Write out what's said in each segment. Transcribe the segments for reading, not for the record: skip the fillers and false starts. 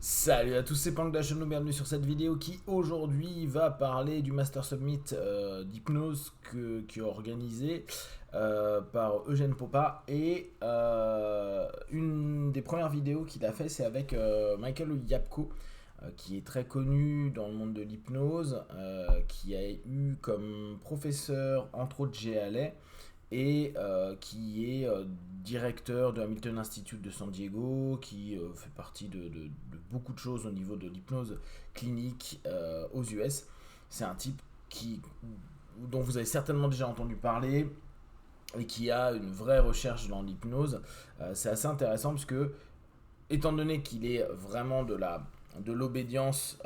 Salut à tous, c'est Punk Dashon, bienvenue sur cette vidéo qui aujourd'hui va parler du Master Summit d'hypnose qui est organisé par Eugène Popa et une des premières vidéos qu'il a fait c'est avec Michael Yapko qui est très connu dans le monde de l'hypnose, qui a eu comme professeur entre autres GLA et qui est directeur de Hamilton Institute de San Diego, qui fait partie de beaucoup de choses au niveau de l'hypnose clinique aux US. C'est un type dont vous avez certainement déjà entendu parler et qui a une vraie recherche dans l'hypnose. C'est assez intéressant parce que, étant donné qu'il est vraiment de l'obédience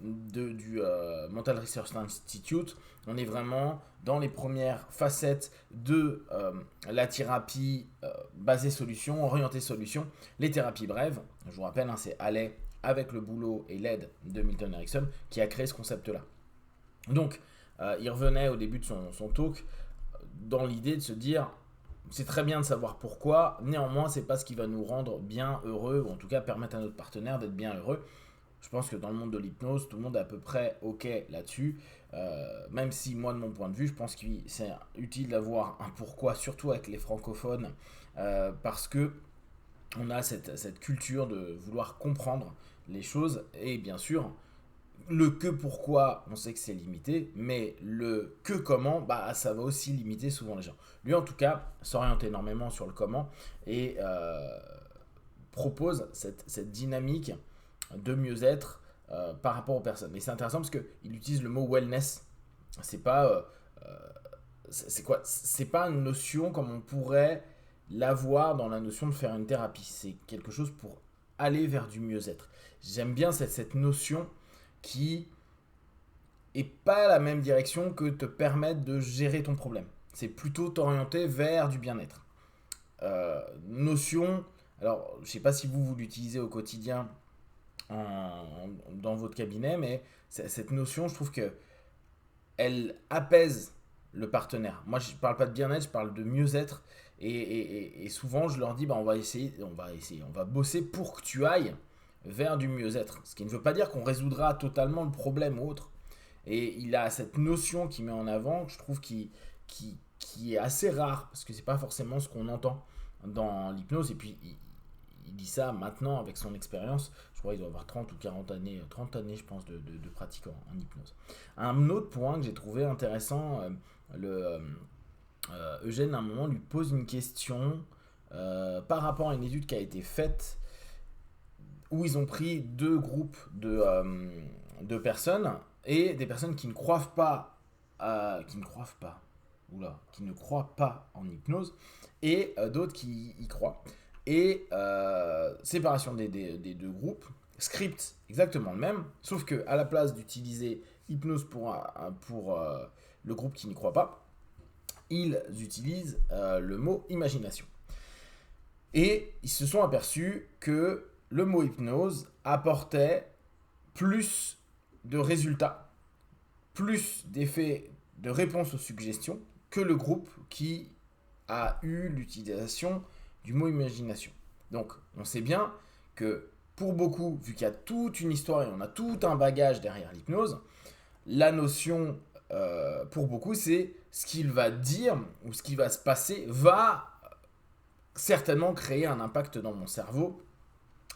du Mental Research Institute, on est vraiment dans les premières facettes de la thérapie basée solution, orientée solution, les thérapies brèves. Je vous rappelle, c'est Allais avec le boulot et l'aide de Milton Erickson qui a créé ce concept-là. Donc, il revenait au début de son talk dans l'idée de se dire c'est très bien de savoir pourquoi, néanmoins, c'est pas ce qui va nous rendre bien heureux, ou en tout cas permettre à notre partenaire d'être bien heureux. Je pense que dans le monde de l'hypnose, tout le monde est à peu près OK là-dessus. Même si moi, de mon point de vue, je pense que c'est utile d'avoir un pourquoi, surtout avec les francophones, parce que on a cette culture de vouloir comprendre les choses. Et bien sûr, le que pourquoi, on sait que c'est limité, mais le que comment, ça va aussi limiter souvent les gens. Lui, en tout cas, s'oriente énormément sur le comment et propose cette dynamique de mieux-être par rapport aux personnes. Et c'est intéressant parce qu'il utilise le mot wellness. C'est pas, c'est quoi? C'est pas une notion comme on pourrait l'avoir dans la notion de faire une thérapie. C'est quelque chose pour aller vers du mieux-être. J'aime bien cette notion qui est pas la même direction que te permettre de gérer ton problème. C'est plutôt t'orienter vers du bien-être. Notion, alors je sais pas si vous l'utilisez au quotidien dans votre cabinet, mais cette notion, je trouve que elle apaise le partenaire. Moi, je parle pas de bien-être, je parle de mieux-être. Et souvent, je leur dis, on va essayer, on va bosser pour que tu ailles vers du mieux-être. Ce qui ne veut pas dire qu'on résoudra totalement le problème ou autre. Et il a cette notion qu'il met en avant, que je trouve qui est assez rare, parce que c'est pas forcément ce qu'on entend dans l'hypnose. Et puis, il dit ça maintenant avec son expérience. Je crois qu'il doit avoir 30 ou 40 années, 30 années, je pense, de pratique en hypnose. Un autre point que j'ai trouvé intéressant, Eugène, à un moment, lui pose une question par rapport à une étude qui a été faite où ils ont pris deux groupes de personnes et des personnes qui ne croient pas, qui ne croient pas en hypnose et d'autres qui y croient. Et séparation des deux groupes, script exactement le même, sauf que à la place d'utiliser hypnose pour le groupe qui n'y croit pas, ils utilisent le mot imagination. Et ils se sont aperçus que le mot hypnose apportait plus de résultats, plus d'effets de réponse aux suggestions que le groupe qui a eu l'utilisation du mot imagination. Donc, on sait bien que pour beaucoup, vu qu'il y a toute une histoire et on a tout un bagage derrière l'hypnose, la notion pour beaucoup, c'est ce qu'il va dire ou ce qui va se passer va certainement créer un impact dans mon cerveau,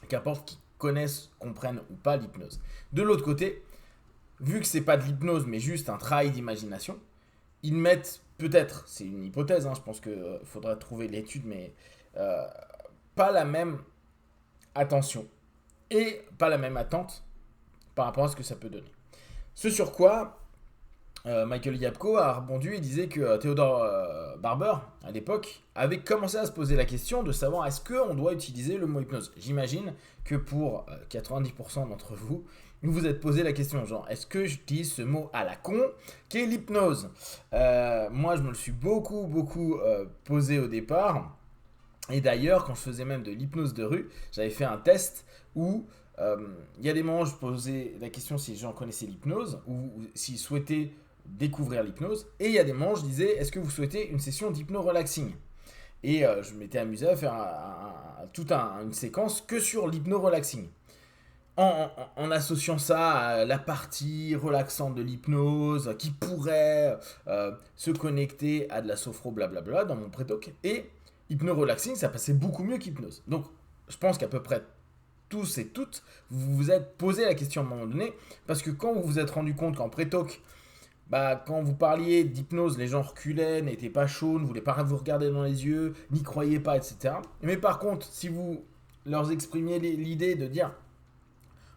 qu'importe qu'ils connaissent, comprennent ou pas l'hypnose. De l'autre côté, vu que c'est pas de l'hypnose mais juste un travail d'imagination, ils mettent peut-être, c'est une hypothèse, je pense qu'il faudra trouver l'étude, mais pas la même attention et pas la même attente par rapport à ce que ça peut donner. Ce sur quoi Michael Yapko a répondu et disait que Theodore Barber, à l'époque, avait commencé à se poser la question de savoir est-ce qu'on doit utiliser le mot hypnose. J'imagine que pour 90% d'entre vous, vous vous êtes posé la question genre est-ce que j'utilise ce mot à la con qu'est l'hypnose. Moi, je me le suis beaucoup posé au départ. Et d'ailleurs, quand je faisais même de l'hypnose de rue, j'avais fait un test où il y a des moments où je posais la question si les gens connaissaient l'hypnose ou s'ils souhaitaient découvrir l'hypnose. Et il y a des moments où je disais est-ce que vous souhaitez une session d'hypno-relaxing. Et je m'étais amusé à faire toute une séquence que sur l'hypno-relaxing. En associant ça à la partie relaxante de l'hypnose qui pourrait se connecter à de la sophro blablabla dans mon pré-talk. Et hypno-relaxing, ça passait beaucoup mieux qu'hypnose. Donc, je pense qu'à peu près tous et toutes, vous vous êtes posé la question à un moment donné, parce que quand vous vous êtes rendu compte qu'en pré-talk, quand vous parliez d'hypnose, les gens reculaient, n'étaient pas chauds, ne voulaient pas vous regarder dans les yeux, n'y croyaient pas, etc. Mais par contre, si vous leur exprimiez l'idée de dire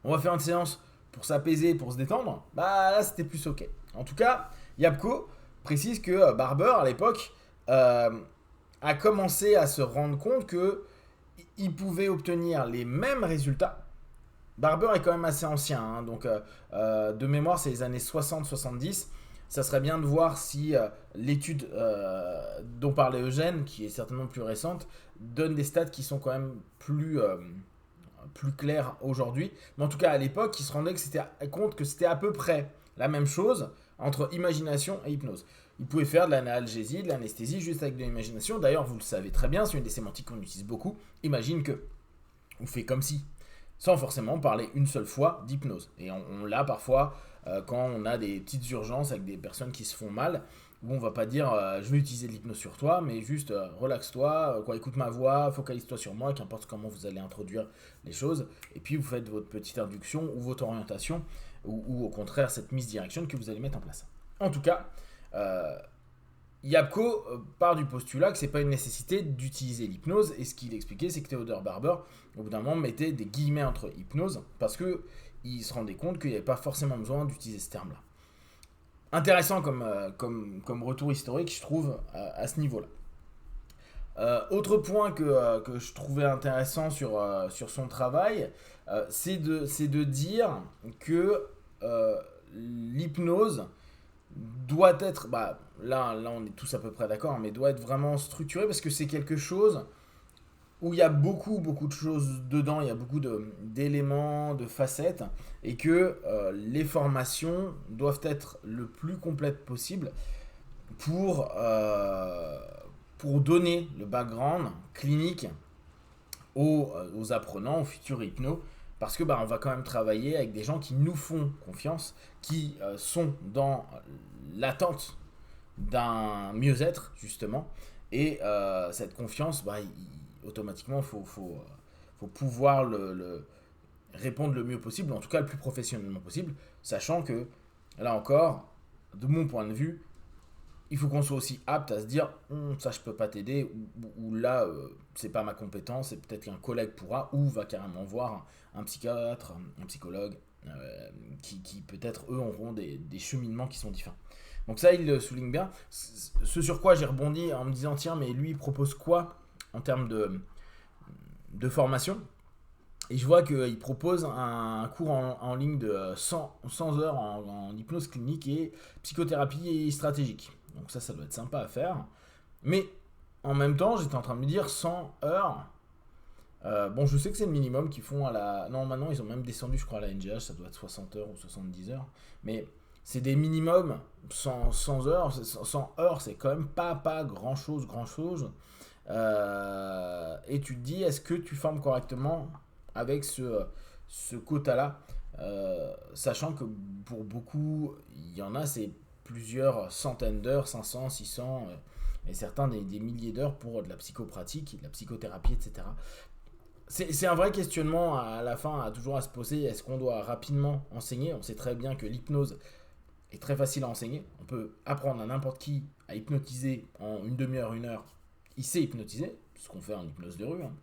on va faire une séance pour s'apaiser, pour se détendre, là c'était plus ok. En tout cas, Yapko précise que Barber à l'époque a commencé à se rendre compte que il pouvait obtenir les mêmes résultats. Barber est quand même assez ancien, hein, donc de mémoire c'est les années 60-70. Ça serait bien de voir si l'étude dont parlait Eugène, qui est certainement plus récente, donne des stats qui sont quand même plus claires aujourd'hui. Mais en tout cas, à l'époque, il se rendait compte que c'était à peu près la même chose entre imagination et hypnose. Il pouvait faire de l'analgésie, de l'anesthésie juste avec de l'imagination. D'ailleurs, vous le savez très bien, c'est une des sémantiques qu'on utilise beaucoup. Imagine que, on fait comme si, sans forcément parler une seule fois d'hypnose. Et on l'a parfois quand on a des petites urgences avec des personnes qui se font mal, où on va pas dire je vais utiliser de l'hypnose sur toi, mais juste relaxe-toi, écoute ma voix, focalise-toi sur moi, qu'importe comment vous allez introduire les choses, et puis vous faites votre petite induction ou votre orientation, ou au contraire cette mise direction que vous allez mettre en place. En tout cas, Yapko part du postulat que c'est pas une nécessité d'utiliser l'hypnose, et ce qu'il expliquait, c'est que Theodore Barber, au bout d'un moment, mettait des guillemets entre hypnose, parce que il se rendait compte qu'il n'y avait pas forcément besoin d'utiliser ce terme-là. Intéressant comme retour historique, je trouve, à ce niveau-là. Autre point que je trouvais intéressant sur son travail, c'est de dire que l'hypnose doit être, là on est tous à peu près d'accord, mais doit être vraiment structurée parce que c'est quelque chose où il y a beaucoup de choses dedans, il y a beaucoup d'éléments, de facettes, et que les formations doivent être le plus complètes possible pour donner le background clinique aux apprenants, aux futurs hypnos, parce que on va quand même travailler avec des gens qui nous font confiance, qui sont dans l'attente d'un mieux-être, justement, et cette confiance, automatiquement, il faut pouvoir le répondre le mieux possible, en tout cas le plus professionnellement possible, sachant que, là encore, de mon point de vue, il faut qu'on soit aussi apte à se dire ça je peux pas t'aider, ou là c'est pas ma compétence, et peut-être qu'un collègue pourra, ou va carrément voir un psychiatre, un psychologue, qui peut-être eux auront des cheminements qui sont différents. Donc ça il le souligne bien. Ce sur quoi j'ai rebondi en me disant tiens mais lui il propose quoi en termes de formation. Et je vois qu'il propose un cours en ligne de 100 heures en hypnose clinique et psychothérapie stratégique. Donc ça doit être sympa à faire. Mais en même temps, j'étais en train de me dire 100 heures. Bon, je sais que c'est le minimum qu'ils font à la... Non, maintenant, ils ont même descendu, je crois, à la NGH, ça doit être 60 heures ou 70 heures. Mais c'est des minimums, 100 heures. 100 heures, c'est quand même pas grand-chose. Et tu te dis, est-ce que tu formes correctement avec ce quota-là, sachant que pour beaucoup, il y en a, c'est plusieurs centaines d'heures, 500, 600, et certains des milliers d'heures pour de la psychopratique, de la psychothérapie, etc. C'est un vrai questionnement à la fin, toujours à se poser, est-ce qu'on doit rapidement enseigner? On sait très bien que l'hypnose est très facile à enseigner, on peut apprendre à n'importe qui à hypnotiser en une demi-heure, une heure, il sait hypnotiser, ce qu'on fait en hypnose de rue. Hein.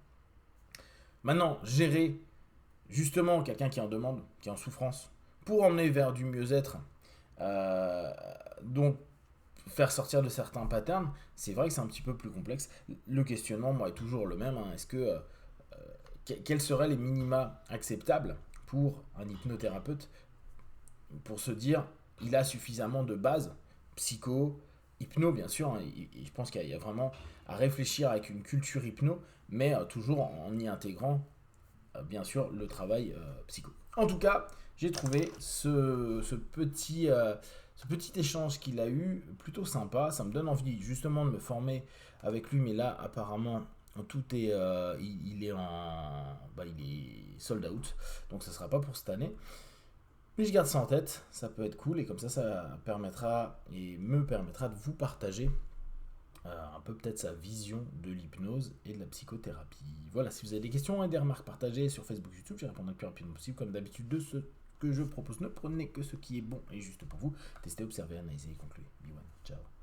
Maintenant, gérer justement quelqu'un qui en demande, qui est en souffrance, pour emmener vers du mieux-être, donc faire sortir de certains patterns, c'est vrai que c'est un petit peu plus complexe. Le questionnement, moi, est toujours le même. Hein. Est-ce que quels seraient les minima acceptables pour un hypnothérapeute pour se dire il a suffisamment de bases psycho, hypno bien sûr, hein, et je pense qu'il y a vraiment à réfléchir avec une culture hypno, mais toujours en y intégrant bien sûr le travail psycho. En tout cas, j'ai trouvé ce ce petit échange qu'il a eu, plutôt sympa. Ça me donne envie justement de me former avec lui, mais là, apparemment, tout est, il est il est sold out, donc ça sera pas pour cette année. Mais je garde ça en tête, ça peut être cool et comme ça permettra et me permettra de vous partager un peu peut-être sa vision de l'hypnose et de la psychothérapie. Voilà, si vous avez des questions et des remarques partagées sur Facebook, YouTube, je répondrai le plus rapidement possible. Comme d'habitude, de ce que je propose, ne prenez que ce qui est bon et juste pour vous. Testez, observez, analysez et concluez. Be one, ciao.